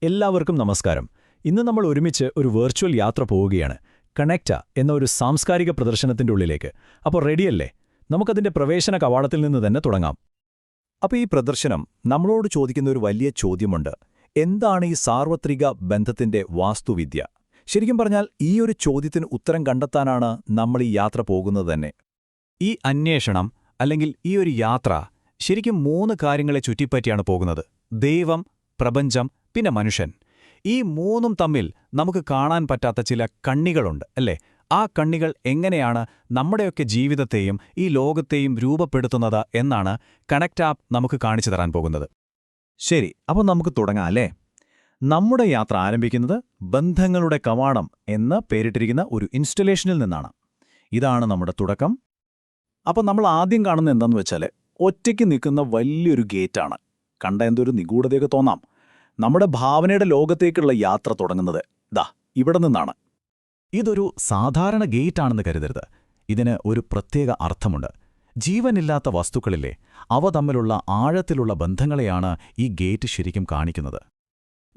എല്ലാവർക്കും നമസ്കാരം. ഇന്ന് നമ്മൾ ഒരുമിച്ച് ഒരു വെർച്വൽ യാത്ര പോവുകയാണ്. കണക്റ്റ എന്ന ഒരു സാംസ്കാരിക പ്രദർശനത്തിന്റെ ഉള്ളിലേക്ക്. അപ്പോൾ റെഡിയല്ലേ? നമുക്കതിന്റെ പ്രവേശന കവാടത്തിൽ നിന്ന് തന്നെ തുടങ്ങാം. അപ്പോൾ ഈ പ്രദർശനം നമ്മളോട് ചോദിക്കുന്ന ഒരു വലിയ ചോദ്യമുണ്ട്. എന്താണ് ഈ സാർവത്രിക ബന്ധത്തിന്റെ വാസ്തുവിദ്യ? ശരിക്കും പറഞ്ഞാൽ ഈ ഒരു ചോദ്യത്തിന് ഉത്തരം കണ്ടെത്താനാണ് നമ്മൾ ഈ യാത്ര പോകുന്നത് തന്നെ. ഈ അന്വേഷണം അല്ലെങ്കിൽ ഈ ഒരു യാത്ര ശരിക്കും 3 കാര്യങ്ങളെ ചുറ്റിപ്പറ്റിയാണ് പോകുന്നത്. ദൈവം, പ്രപഞ്ചം, പിന്നെ മനുഷ്യൻ. ഈ 3ഉം തമ്മിൽ നമുക്ക് കാണാൻ പറ്റാത്ത ചില കണ്ണികളുണ്ട്, അല്ലേ? ആ കണ്ണികൾ എങ്ങനെയാണ് നമ്മുടെയൊക്കെ ജീവിതത്തെയും ഈ ലോകത്തെയും രൂപപ്പെടുത്തുന്നത് എന്നാണ് കണക്റ്റ് ആപ്പ് നമുക്ക് കാണിച്ചു തരാൻ പോകുന്നത്. ശരി, അപ്പോൾ നമുക്ക് തുടങ്ങാം, അല്ലേ? നമ്മുടെ യാത്ര ആരംഭിക്കുന്നത് ബന്ധങ്ങളുടെ കവാടം എന്ന് പേരിട്ടിരിക്കുന്ന ഒരു ഇൻസ്റ്റലേഷനിൽ നിന്നാണ്. ഇതാണ് നമ്മുടെ തുടക്കം. അപ്പോൾ നമ്മൾ ആദ്യം കാണുന്നത് എന്താണെന്ന് വെച്ചാൽ ഒറ്റയ്ക്ക് നിൽക്കുന്ന വലിയൊരു ഗേറ്റാണ്. കണ്ട എന്തൊരു നിഗൂഢതയൊക്കെ തോന്നാം. നമ്മുടെ ഭാവനയുടെ ലോകത്തേക്കുള്ള യാത്ര തുടങ്ങുന്നത് ഇവിടെ നിന്നാണ്. ഇതൊരു സാധാരണ ഗേറ്റാണെന്ന് കരുതരുത്. ഇതിന് ഒരു പ്രത്യേക അർത്ഥമുണ്ട്. ജീവനില്ലാത്ത വസ്തുക്കളില്ലേ, അവ തമ്മിലുള്ള ആഴത്തിലുള്ള ബന്ധങ്ങളെയാണ് ഈ ഗേറ്റ് ശരിക്കും കാണിക്കുന്നത്.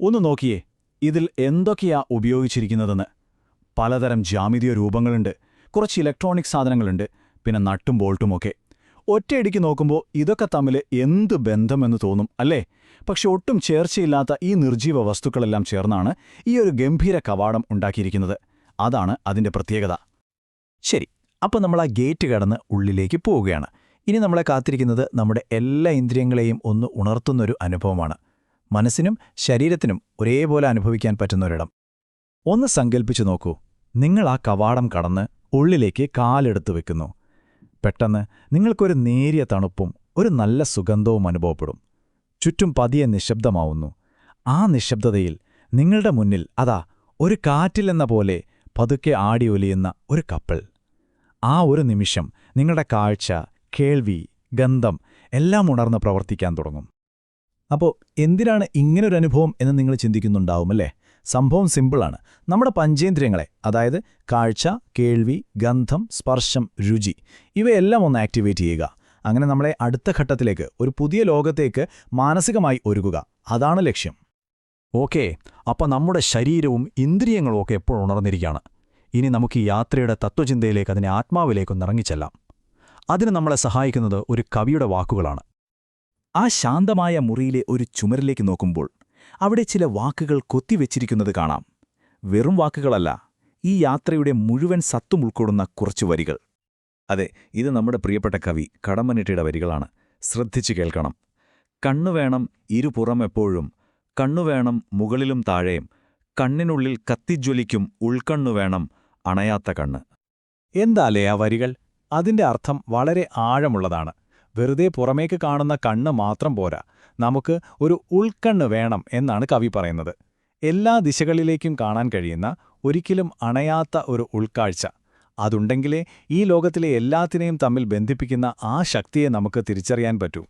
ഒന്ന് നോക്കിയേ, ഇതിൽ എന്തൊക്കെയാ ഉപയോഗിച്ചിരിക്കുന്നതെന്ന്. പലതരം ജ്യാമിതീയ രൂപങ്ങളുണ്ട്, കുറച്ച് ഇലക്ട്രോണിക് സാധനങ്ങളുണ്ട്, പിന്നെ നട്ടും ബോൾട്ടുമൊക്കെ. ഒറ്റയടിക്ക് നോക്കുമ്പോൾ ഇതൊക്കെ തമ്മിൽ എന്ത് ബന്ധമെന്ന് തോന്നും, അല്ലേ? പക്ഷെ ഒട്ടും ചേർച്ചയില്ലാത്ത ഈ നിർജീവ വസ്തുക്കളെല്ലാം ചേർന്നാണ് ഈ ഒരു ഗംഭീര കവാടം ഉണ്ടാക്കിയിരിക്കുന്നത്. അതാണ് അതിന്റെ പ്രത്യേകത. ശരി, അപ്പോൾ നമ്മൾ ആ ഗേറ്റ് കടന്ന് ഉള്ളിലേക്ക് പോവുകയാണ്. ഇനി നമ്മളെ കാത്തിരിക്കുന്നത് നമ്മുടെ എല്ലാ ഇന്ദ്രിയങ്ങളെയും ഒന്ന് ഉണർത്തുന്നൊരു അനുഭവമാണ്. മനസ്സിനും ശരീരത്തിനും ഒരേപോലെ അനുഭവിക്കാൻ പറ്റുന്നൊരിടം. ഒന്ന് സങ്കൽപ്പിച്ചു നോക്കൂ. നിങ്ങൾ ആ കവാടം കടന്ന് ഉള്ളിലേക്ക് കാലെടുത്ത് വെക്കുന്നു. പെട്ടെന്ന് നിങ്ങൾക്കൊരു നേരിയ തണുപ്പും ഒരു നല്ല സുഗന്ധവും അനുഭവപ്പെടും. ചുറ്റും പതിയെ നിശബ്ദമാവുന്നു. ആ നിശബ്ദതയിൽ നിങ്ങളുടെ മുന്നിൽ ഒരു കാറ്റിലെന്ന പോലെ പതുക്കെ ആടി ഒലിയുന്ന ഒരു കപ്പൽ. ആ ഒരു നിമിഷം നിങ്ങളുടെ കാഴ്ച, കേൾവി, ഗന്ധം എല്ലാം ഉണർന്ന് പ്രവർത്തിക്കാൻ തുടങ്ങും. അപ്പോൾ എന്തിനാണ് ഇങ്ങനൊരു അനുഭവം എന്ന് നിങ്ങൾ ചിന്തിക്കുന്നുണ്ടാവുമല്ലേ? സംഭവം സിമ്പിളാണ്. നമ്മുടെ പഞ്ചേന്ദ്രിയങ്ങളെ, അതായത് കാഴ്ച, കേൾവി, ഗന്ധം, സ്പർശം, രുചി, ഇവയെല്ലാം ഒന്ന് ആക്ടിവേറ്റ് ചെയ്യുക. അങ്ങനെ നമ്മളെ അടുത്ത ഘട്ടത്തിലേക്ക്, ഒരു പുതിയ ലോകത്തേക്ക് മാനസികമായി ഒരുക്കുക. അതാണ് ലക്ഷ്യം. ഓക്കേ, അപ്പോൾ നമ്മുടെ ശരീരവും ഇന്ദ്രിയങ്ങളും ഒക്കെ എപ്പോഴും ഉണർന്നിരിക്കുകയാണ്. ഇനി നമുക്ക് ഈ യാത്രയുടെ തത്വചിന്തയിലേക്ക്, അതിനെ ആത്മാവിലേക്കൊന്ന് ഇറങ്ങിച്ചെല്ലാം. അതിന് നമ്മളെ സഹായിക്കുന്നത് ഒരു കവിയുടെ വാക്കുകളാണ്. ആ ശാന്തമായ മുറിയിലെ ഒരു ചുമരിലേക്ക് നോക്കുമ്പോൾ അവിടെ ചില വാക്കുകൾ കൊത്തിവെച്ചിരിക്കുന്നത് കാണാം. വെറും വാക്കുകളല്ല, ഈ യാത്രയുടെ മുഴുവൻ സത്തും ഉൾക്കൊള്ളുന്ന കുറച്ച് വരികൾ. അതെ, ഇത് നമ്മുടെ പ്രിയപ്പെട്ട കവി കടമ്മനിട്ടയുടെ വരികളാണ്. ശ്രദ്ധിച്ചു കേൾക്കണം. കണ്ണുവേണം ഇരുപുറം എപ്പോഴും, കണ്ണുവേണം മുകളിലും താഴെയും, കണ്ണിനുള്ളിൽ കത്തിജ്വലിക്കും ഉൾക്കണ്ണുവേണം അണയാത്ത കണ്ണ്. എന്താലേ ആ വരികൾ? അതിന്റെ അർത്ഥം വളരെ ആഴമുള്ളതാണ്. വെറുതെ പുറമേക്ക് കാണുന്ന കണ്ണ് മാത്രം പോരാ, നമുക്ക് ഒരു ഉൾക്കണ്ണ് വേണം എന്നാണ് കവി പറയുന്നത്. എല്ലാ ദിശകളിലേക്കും കാണാൻ കഴിയുന്ന, ഒരിക്കലും അണയാത്ത ഒരു ഉൾക്കാഴ്ച. അതുണ്ടെങ്കിലേ ഈ ലോകത്തിലെ എല്ലാത്തിനെയും തമ്മിൽ ബന്ധിപ്പിക്കുന്ന ആ ശക്തിയെ നമുക്ക് തിരിച്ചറിയാൻ പറ്റൂ.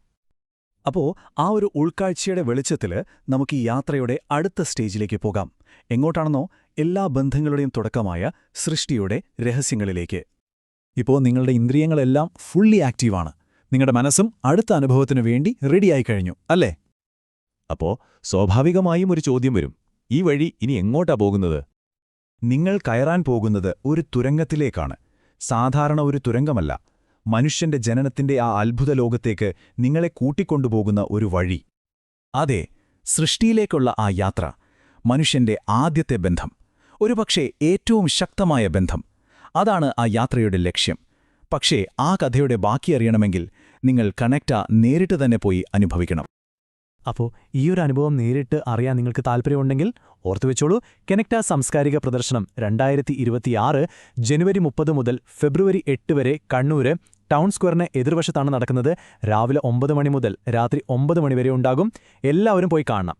അപ്പോൾ ആ ഒരു ഉൾക്കാഴ്ചയുടെ വെളിച്ചത്തിൽ നമുക്ക് ഈ യാത്രയുടെ അടുത്ത സ്റ്റേജിലേക്ക് പോകാം. എങ്ങോട്ടാണെന്നോ? എല്ലാ ബന്ധങ്ങളുടെയും തുടക്കമായ സൃഷ്ടിയുടെ രഹസ്യങ്ങളിലേക്ക്. ഇപ്പോൾ നിങ്ങളുടെ ഇന്ദ്രിയങ്ങളെല്ലാം ഫുള്ളി ആക്റ്റീവാണ്. നിങ്ങളുടെ മനസ്സും അടുത്ത അനുഭവത്തിനു വേണ്ടി റെഡിയായി കഴിഞ്ഞു, അല്ലേ? അപ്പോൾ സ്വാഭാവികമായും ഒരു ചോദ്യം വരും. ഈ വഴി ഇനി എങ്ങോട്ടാ പോകുന്നത്? നിങ്ങൾ കയറാൻ പോകുന്നത് ഒരു തുരങ്കത്തിലേക്കാണ്. സാധാരണ ഒരു തുരങ്കമല്ല, മനുഷ്യന്റെ ജനനത്തിന്റെ ആ അത്ഭുത ലോകത്തേക്ക് നിങ്ങളെ കൂട്ടിക്കൊണ്ടുപോകുന്ന ഒരു വഴി. അതെ, സൃഷ്ടിയിലേക്കുള്ള ആ യാത്ര. മനുഷ്യന്റെ ആദ്യത്തെ ബന്ധം, ഒരുപക്ഷേ ഏറ്റവും ശക്തമായ ബന്ധം. അതാണ് ആ യാത്രയുടെ ലക്ഷ്യം. പക്ഷേ ആ കഥയുടെ ബാക്കി അറിയണമെങ്കിൽ നിങ്ങൾ കണക്റ്റ നേരിട്ട് തന്നെ പോയി അനുഭവിക്കണം. അപ്പോൾ ഈ ഒരു അനുഭവം നേരിട്ട് അറിയാൻ നിങ്ങൾക്ക് താൽപ്പര്യമുണ്ടെങ്കിൽ ഓർത്തുവെച്ചോളൂ. കണക്റ്റ സാംസ്കാരിക പ്രദർശനം 2026 ജനുവരി 30 മുതൽ ഫെബ്രുവരി 8 വരെ കണ്ണൂര് ടൗൺ സ്ക്വയറിന് എതിർവശത്താണ് നടക്കുന്നത്. രാവിലെ 9 മണി മുതൽ രാത്രി 9 മണി വരെ ഉണ്ടാകും. എല്ലാവരും പോയി കാണണം.